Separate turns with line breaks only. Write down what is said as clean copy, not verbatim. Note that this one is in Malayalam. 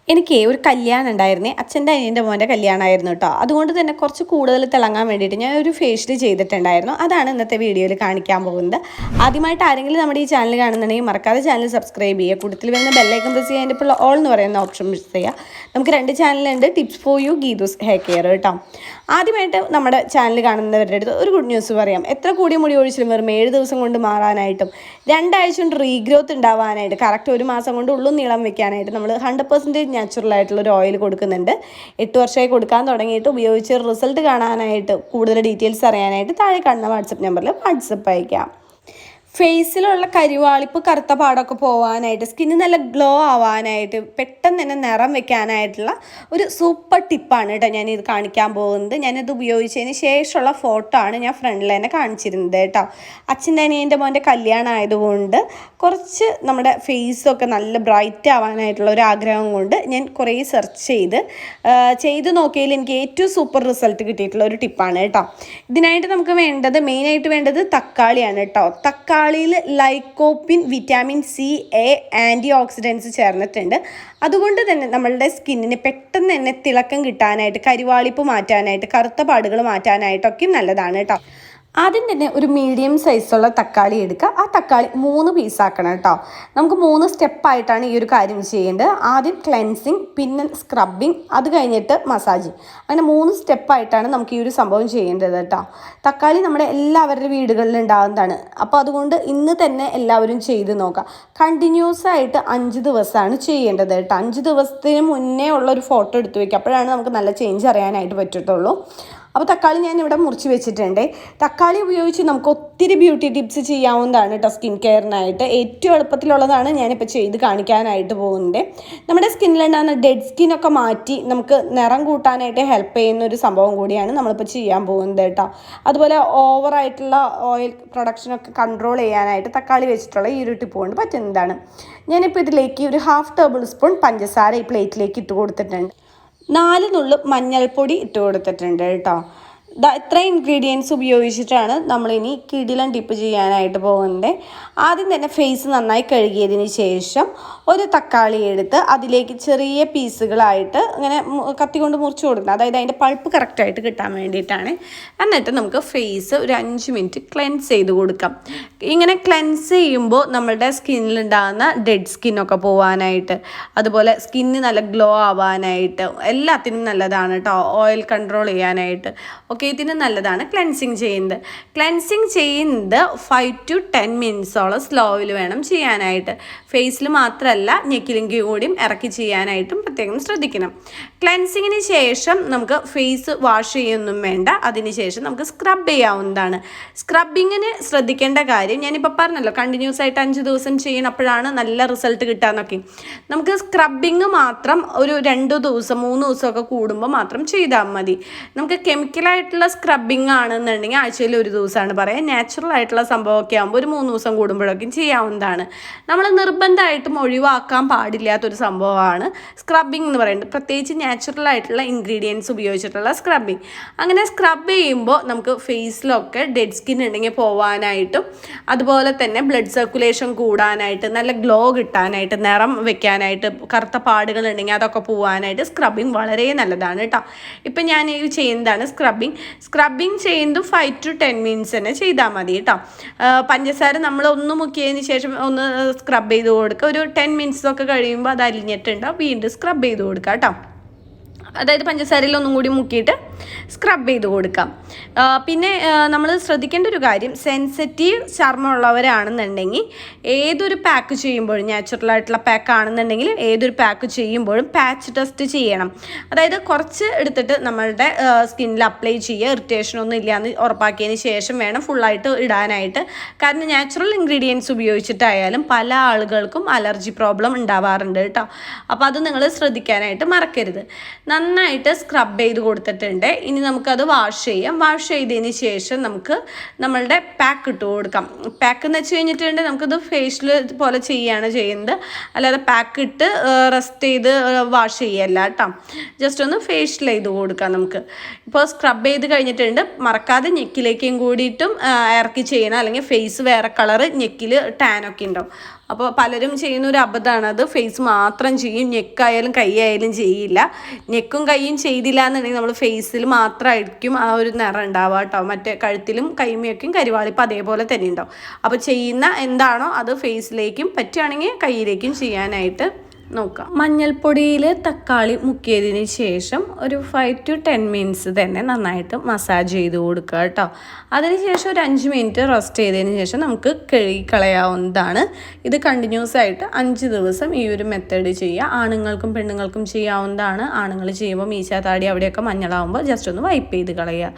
എനിക്ക് ഒരു കല്യാണം ഉണ്ടായിരുന്നേ, അച്ഛൻ്റെ അനിയൻ്റെ മോൻ്റെ കല്യാണമായിരുന്നു കേട്ടോ. അതുകൊണ്ട് തന്നെ കുറച്ച് കൂടുതൽ തിളങ്ങാൻ വേണ്ടിയിട്ട് ഞാൻ ഒരു ഫേഷ്യൽ ചെയ്തിട്ടുണ്ടായിരുന്നു. അതാണ് ഇന്നത്തെ വീഡിയോയിൽ കാണിക്കാൻ പോകുന്നത്. ആദ്യമായിട്ട് ആരെങ്കിലും നമ്മുടെ ഈ ചാനൽ കാണുന്നുണ്ടെങ്കിൽ മറക്കാതെ ചാനൽ സബ്സ്ക്രൈബ് ചെയ്യുക. കൂട്ടത്തിൽ വരുന്ന ബെല്ലൈക്കൺ പ്രസ് ചെയ്യുക, അതിൻ്റെ ഇപ്പോൾ ഓൾ എന്ന് പറയുന്ന ഓപ്ഷൻ പ്രസ് ചെയ്യുക. നമുക്ക് 2 ചാനലുണ്ട്, tips for you, Geethu's hair care കേട്ടോ. ആദ്യമായിട്ട് നമ്മുടെ ചാനൽ കാണുന്നവരുടെ അടുത്ത് ഒരു ഗുഡ് ന്യൂസ് പറയാം. എത്ര കൂടിയ മുടി ഒഴിച്ചിലും വെറും 7 ദിവസം കൊണ്ട് മാറാനായിട്ടും 2 ആഴ്ച കൊണ്ട് റീഗ്രോത്ത് ഉണ്ടാവാനായിട്ട് കറക്റ്റ് 1 മാസം കൊണ്ട് ഉള്ളും നീളം വെക്കാനായിട്ട് നമ്മൾ 100% നാച്ചുറൽ ആയിട്ടുള്ള ഒരു ഓയിൽ കൊടുക്കുന്നുണ്ട്. 8 വർഷമായി കൊടുക്കാൻ തുടങ്ങിയിട്ട് ഉപയോഗിച്ച് റിസൾട്ട് കാണാനായിട്ട് കൂടുതൽ ഡീറ്റെയിൽസ് അറിയാനായിട്ട് താഴെ കാണുന്ന വാട്സപ്പ് നമ്പറിൽ വാട്സപ്പ് അയക്കാം. ഫേസിലുള്ള കരിവാളിപ്പ്, കറുത്ത പാടൊക്കെ പോകാനായിട്ട്, സ്കിന്ന് നല്ല ഗ്ലോ ആവാനായിട്ട്, പെട്ടെന്ന് തന്നെ നിറം വെക്കാനായിട്ടുള്ള ഒരു സൂപ്പർ ടിപ്പാണ് കേട്ടോ ഞാനിത് കാണിക്കാൻ പോകുന്നത്. ഞാനിത് ഉപയോഗിച്ചതിന് ശേഷമുള്ള ഫോട്ടോ ആണ് ഞാൻ ഫ്രണ്ടിൽ തന്നെ കാണിച്ചിരുന്നത് കേട്ടോ. അച്ഛൻ്റെ അനിയൻ്റെ മോൻ്റെ കല്യാണം ആയതുകൊണ്ട് കുറച്ച് നമ്മുടെ ഫേസൊക്കെ നല്ല ബ്രൈറ്റ് ആവാനായിട്ടുള്ള ഒരു ആഗ്രഹം കൊണ്ട് ഞാൻ കുറേ സെർച്ച് ചെയ്ത് നോക്കിയതിൽ എനിക്ക് ഏറ്റവും സൂപ്പർ റിസൾട്ട് കിട്ടിയിട്ടുള്ള ഒരു ടിപ്പാണ് കേട്ടോ. ഇതിനായിട്ട് നമുക്ക് മെയിനായിട്ട് വേണ്ടത് തക്കാളിയാണ് കേട്ടോ. തക്കാളിയിൽ lycopene, vitamin C, A, antioxidants ചേർന്നിട്ടുണ്ട്. അതുകൊണ്ട് തന്നെ നമ്മളുടെ സ്കിന്നിന് പെട്ടെന്ന് തന്നെ തിളക്കം കിട്ടാനായിട്ട്, കരിവാളിപ്പ് മാറ്റാനായിട്ട്, കറുത്ത പാടുകൾ മാറ്റാനായിട്ടൊക്കെ നല്ലതാണ് കേട്ടോ. ആദ്യം തന്നെ ഒരു മീഡിയം സൈസുള്ള തക്കാളി എടുക്കുക. ആ തക്കാളി 3 പീസാക്കണം കേട്ടോ. നമുക്ക് 3 സ്റ്റെപ്പായിട്ടാണ് ഈ ഒരു കാര്യം ചെയ്യേണ്ടത്. ആദ്യം ക്ലെൻസിങ്, പിന്നെ സ്ക്രബിങ്, അത് കഴിഞ്ഞിട്ട് മസാജിങ്. അങ്ങനെ 3 സ്റ്റെപ്പായിട്ടാണ് നമുക്ക് ഈ ഒരു സംഭവം ചെയ്യേണ്ടത് കേട്ടോ. തക്കാളി നമ്മുടെ എല്ലാവരുടെ വീടുകളിൽ ഉണ്ടാകുന്നതാണ്. അപ്പോൾ അതുകൊണ്ട് ഇന്ന് തന്നെ എല്ലാവരും ചെയ്ത് നോക്കാം. കണ്ടിന്യൂസ് ആയിട്ട് 5 ദിവസമാണ് ചെയ്യേണ്ടത് കേട്ടോ. 5 ദിവസത്തിന് മുന്നേ ഉള്ള ഒരു ഫോട്ടോ എടുത്ത് വയ്ക്കുക. അപ്പോഴാണ് നമുക്ക് നല്ല ചേഞ്ച് അറിയാനായിട്ട് പറ്റത്തുള്ളൂ. അപ്പോൾ തക്കാളി ഞാൻ ഇവിടെ മുറിച്ച് വെച്ചിട്ടുണ്ട്. തക്കാളി ഉപയോഗിച്ച് നമുക്ക് ഒത്തിരി ബ്യൂട്ടി ടിപ്സ് ചെയ്യാവുന്നതാണ് കേട്ടോ. സ്കിൻ കെയറിനായിട്ട് ഏറ്റവും എളുപ്പത്തിലുള്ളതാണ് ഞാനിപ്പോൾ ചെയ്ത് കാണിക്കാനായിട്ട് പോകുന്നത്. നമ്മുടെ സ്കിന്നിലുണ്ടാകുന്ന ഡെഡ് സ്കിന്നൊക്കെ മാറ്റി നമുക്ക് നിറം കൂട്ടാനായിട്ട് ഹെൽപ്പ് ചെയ്യുന്ന ഒരു സംഭവം കൂടിയാണ് നമ്മളിപ്പോൾ ചെയ്യാൻ പോകുന്നത് കേട്ടോ. അതുപോലെ ഓവറായിട്ടുള്ള ഓയിൽ പ്രൊഡക്ഷനൊക്കെ കൺട്രോൾ ചെയ്യാനായിട്ട് തക്കാളി വെച്ചിട്ടുള്ള ഈ ഒരു ടിപ്പ് കൊണ്ട് പറ്റുന്നതാണ്. ഞാനിപ്പോൾ ഇതിലേക്ക് ഒരു 1/2 ടേബിൾ സ്പൂൺ പഞ്ചസാര ഈ പ്ലേറ്റിലേക്ക് ഇട്ട് കൊടുത്തിട്ടുണ്ട്. 4 നുള്ളു മഞ്ഞൾപ്പൊടി ഇട്ട് കൊടുത്തിട്ടുണ്ട് കേട്ടോ. ഇത്രയും ഇൻഗ്രീഡിയൻസ് ഉപയോഗിച്ചിട്ടാണ് നമ്മളിനി കിടിലൻ ടിപ്പ് ചെയ്യാനായിട്ട് പോകുന്നത്. ആദ്യം തന്നെ ഫേസ് നന്നായി കഴുകിയതിന് ശേഷം ഒരു തക്കാളി എടുത്ത് അതിലേക്ക് ചെറിയ പീസുകളായിട്ട് ഇങ്ങനെ കത്തി കൊണ്ട് മുറിച്ച് കൊടുക്കണം. അതായത് അതിൻ്റെ പൾപ്പ് കറക്റ്റായിട്ട് കിട്ടാൻ വേണ്ടിയിട്ടാണ്. എന്നിട്ട് നമുക്ക് ഫേസ് ഒരു 5 മിനിറ്റ് ക്ലെൻസ് ചെയ്ത് കൊടുക്കാം. ഇങ്ങനെ ക്ലെൻസ് ചെയ്യുമ്പോൾ നമ്മളുടെ സ്കിന്നിലുണ്ടാകുന്ന ഡെഡ് സ്കിന്നൊക്കെ പോകാനായിട്ട്, അതുപോലെ സ്കിന്ന് നല്ല ഗ്ലോ ആവാനായിട്ട് എല്ലാത്തിനും നല്ലതാണ് കേട്ടോ. ഓയിൽ കൺട്രോൾ ചെയ്യാനായിട്ട് ഇതിന് നല്ലതാണ് ക്ലെൻസിങ് ചെയ്യുന്നത്. 5 to 10 മിനിറ്റ്സോളം സ്ലോയിൽ വേണം ചെയ്യാനായിട്ട്. ഫേസിൽ മാത്രമല്ല നെക്കിലും കൂടിയും ഇറക്കി ചെയ്യാനായിട്ടും പ്രത്യേകം ശ്രദ്ധിക്കണം. ക്ലെൻസിങ്ങിന് ശേഷം നമുക്ക് ഫേസ് വാഷ് ചെയ്യൊന്നും വേണ്ട. അതിനുശേഷം നമുക്ക് സ്ക്രബ് ചെയ്യാവുന്നതാണ്. സ്ക്രബിങ്ങിന് ശ്രദ്ധിക്കേണ്ട കാര്യം ഞാനിപ്പോൾ പറഞ്ഞല്ലോ, കണ്ടിന്യൂസ് ആയിട്ട് 5 ദിവസം ചെയ്യണം, അപ്പോഴാണ് നല്ല റിസൾട്ട് കിട്ടാന്നൊക്കെ. നമുക്ക് സ്ക്രബിങ് മാത്രം ഒരു 2 ദിവസം 3 ദിവസമൊക്കെ കൂടുമ്പോൾ മാത്രം ചെയ്താൽ മതി. നമുക്ക് കെമിക്കലായിട്ടുള്ള സ്ക്രബിങ് ആണെന്നുണ്ടെങ്കിൽ ആഴ്ചയിൽ 1 ദിവസമാണ് പറയാം. നാച്ചുറൽ ആയിട്ടുള്ള സംഭവമൊക്കെ ആകുമ്പോൾ ഒരു 3 ദിവസം കൂടുമ്പോഴൊക്കെ ചെയ്യാവുന്നതാണ്. നമ്മൾ നിർബന്ധമായിട്ടും ഒഴിവാക്കാൻ പാടില്ലാത്തൊരു സംഭവമാണ് സ്ക്രബിങ് എന്ന് പറയുന്നത്. പ്രത്യേകിച്ച് നാച്ചുറൽ ആയിട്ടുള്ള ഇൻഗ്രീഡിയൻസ് ഉപയോഗിച്ചിട്ടുള്ള സ്ക്രബിങ്. അങ്ങനെ സ്ക്രബ് ചെയ്യുമ്പോൾ നമുക്ക് ഫേസിലൊക്കെ ഡെഡ് സ്കിൻ ഉണ്ടെങ്കിൽ പോവാനായിട്ടും, അതുപോലെ തന്നെ ബ്ലഡ് സർക്കുലേഷൻ കൂടാനായിട്ട്, നല്ല ഗ്ലോ കിട്ടാനായിട്ട്, നിറം വെക്കാനായിട്ട്, കറുത്ത പാടുകൾ ഉണ്ടെങ്കിൽ അതൊക്കെ പോവാനായിട്ട് സ്ക്രബിങ് വളരെ നല്ലതാണ് കേട്ടോ. ഇപ്പം ഞാൻ ഈ ചെയ്യുന്നതാണ് സ്ക്രബിങ് ചെയ്യുന്നത് 5 to 10 മിനിറ്റ്സ് തന്നെ ചെയ്താൽ മതി കേട്ടോ. പഞ്ചസാര നമ്മൾ ഒന്ന് മുക്കിയതിന് ശേഷം ഒന്ന് സ്ക്രബ് ചെയ്ത് കൊടുക്കുക. ഒരു 10 മിനിറ്റ്സൊക്കെ കഴിയുമ്പോൾ അത് അലിഞ്ഞിട്ടുണ്ടാവും. വീണ്ടും സ്ക്രബ് ചെയ്ത് കൊടുക്കുക കേട്ടോ. അതായത് പഞ്ചസാരയിൽ ഒന്നും കൂടി മുക്കിയിട്ട് സ്ക്രബ് ചെയ്ത് കൊടുക്കാം. പിന്നെ നമ്മൾ ശ്രദ്ധിക്കേണ്ട ഒരു കാര്യം, സെൻസിറ്റീവ് ചർമ്മമുള്ളവരാണെന്നുണ്ടെങ്കിൽ ഏതൊരു പാക്ക് ചെയ്യുമ്പോഴും, നാച്ചുറലായിട്ടുള്ള പാക്ക് ആണെന്നുണ്ടെങ്കിൽ ഏതൊരു പാക്ക് ചെയ്യുമ്പോഴും പാച്ച് ടെസ്റ്റ് ചെയ്യണം. അതായത് കുറച്ച് എടുത്തിട്ട് നമ്മളുടെ സ്കിന്നിൽ അപ്ലൈ ചെയ്യുക, ഇറിറ്റേഷനൊന്നും ഇല്ലയെന്ന് ഉറപ്പാക്കിയതിന് ശേഷം വേണം ഫുള്ളായിട്ട് ഇടാനായിട്ട്. കാരണം നാച്ചുറൽ ഇൻഗ്രീഡിയൻസ് ഉപയോഗിച്ചിട്ടായാലും പല ആളുകൾക്കും അലർജി പ്രോബ്ലം ഉണ്ടാവാറുണ്ട് കേട്ടോ. അപ്പോൾ അത് നിങ്ങൾ ശ്രദ്ധിക്കാനായിട്ട് മറക്കരുത്. നന്നായിട്ട് സ്ക്രബ് ചെയ്ത് കൊടുത്തിട്ടുണ്ട്. ഇനി നമുക്കത് വാഷ് ചെയ്യാം. വാഷ് ചെയ്തതിന് ശേഷം നമുക്ക് നമ്മളുടെ പാക്ക് ഇട്ട് കൊടുക്കാം. പാക്ക് എന്ന് വെച്ച് കഴിഞ്ഞിട്ടുണ്ടെങ്കിൽ നമുക്കത് ഫേഷ്യൽ പോലെ ചെയ്യുകയാണ് ചെയ്യുന്നത്. അല്ലാതെ പാക്ക് ഇട്ട് റെസ്റ്റ് ചെയ്ത് വാഷ് ചെയ്യല്ല കേട്ടോ. ജസ്റ്റ് ഒന്ന് ഫേഷ്യൽ ചെയ്ത് കൊടുക്കാം നമുക്ക്. ഇപ്പോൾ സ്ക്രബ് ചെയ്ത് കഴിഞ്ഞിട്ടുണ്ട്. മറക്കാതെ നെക്കിലേക്കും കൂടിയിട്ടും ഇറക്കി ചെയ്യണം. അല്ലെങ്കിൽ ഫേസ് വേറെ കളറ്, നെക്കിൽ ടാനൊക്കെ ഉണ്ടാവും. അപ്പോൾ പലരും ചെയ്യുന്ന ഒരു അബദ്ധമാണ്, അത് ഫേസ് മാത്രം ചെയ്യും, നെക്കായാലും കൈ ആയാലും ചെയ്യില്ല. നെക്കും കൈയും ചെയ്തില്ല എന്നുണ്ടെങ്കിൽ നമ്മൾ ഫേസിൽ മാത്രമായിരിക്കും ആ ഒരു നിറം ഉണ്ടാവുക കേട്ടോ. മറ്റേ കഴുത്തിലും കൈമയൊക്കെയും കരിവാളിപ്പം അതേപോലെ തന്നെ ഉണ്ടാവും. അപ്പോൾ ചെയ്യുന്ന എന്താണോ അത് ഫേസിലേക്കും പറ്റുകയാണെങ്കിൽ കൈയിലേക്കും ചെയ്യാനായിട്ട് നോക്കാം. മഞ്ഞൾപ്പൊടിയിൽ തക്കാളി മുക്കിയതിന് ശേഷം ഒരു 5 to 10 മിനിറ്റ്സ് തന്നെ നന്നായിട്ട് മസാജ് ചെയ്ത് കൊടുക്കുക കേട്ടോ. അതിനുശേഷം ഒരു 5 മിനിറ്റ് റെസ്റ്റ് ചെയ്തതിന് ശേഷം നമുക്ക് കഴുകിക്കളയാവുന്നതാണ്. ഇത് കണ്ടിന്യൂസ് ആയിട്ട് 5 ദിവസം ഈ ഒരു മെത്തേഡ് ചെയ്യുക. ആണുങ്ങൾക്കും പെണ്ണുങ്ങൾക്കും ചെയ്യാവുന്നതാണ്. ആണുങ്ങൾ ചെയ്യുമ്പോൾ മീശ താടി അവിടെയൊക്കെ മഞ്ഞളാവുമ്പോൾ ജസ്റ്റ് ഒന്ന് വൈപ്പ് ചെയ്ത് കളയുക.